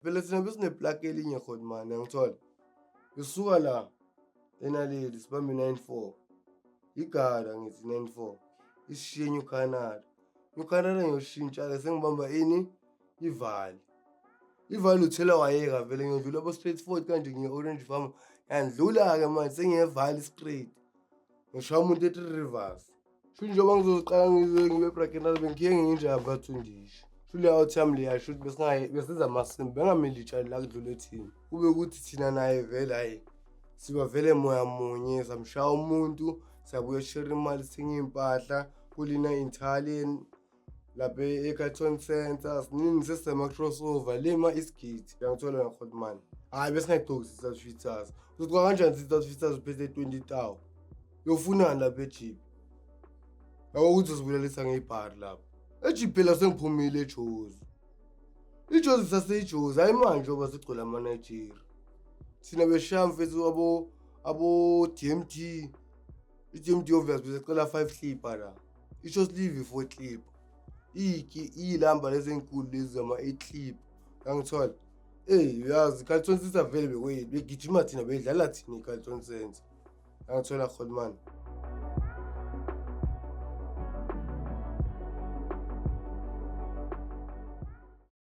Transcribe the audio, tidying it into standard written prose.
Vele thina besineplug elinye khona mani angithola. Isuka la eNaleli sibambe 94. Igala ngithi 94. Isishiye New Canada. New Canada ngiyoshintsha-ke sengibamba ini? Ivali. Ivali uthela wayeka vele ngiyodlula abo-straight forward kanje ngiye-Orange Farm. Ngiyandlula-ke manje sengiyevali straight. Ngishaya umuntu e-Three Rivers. Sho njengoba ngizoqala ngibe Brackenhall bengikhe nginjani bathundisha. Sho le outcome leya shuthi besiza amasimbi bengamele itshali la kudlule thina. Kube ukuthi thina naye vele hayi siba vele moya munye samshaya umuntu sabuya share imali sithenga iy'mpahla kulina Italian lapha e-Carlton Center siningi sesisema-crossover lema Eastgate uyangithola ngakholimani. Hhayi besingayigcoki South Africans uzogcoka kanjani South Africans uphethe 20,000 yofunani lapha eJip yabo ukuthi uzibulalisa ngey'bhari lapho eJip phela sengiphumile eJozi. iJozi saseyiJozi hayi manje njengoba sigcwele ama-Nigeria thina beshaya mfethu abo-DMT i-DMT obvious besecela 5 clipper la isho silive 4 clipper iy'lamba lezi ey'nkulu lezi zama-8 clipper yangithola uyazi i-Carlton Center vele begijima thina beyidlala thina i-Carlton Center yangithola Rhodman.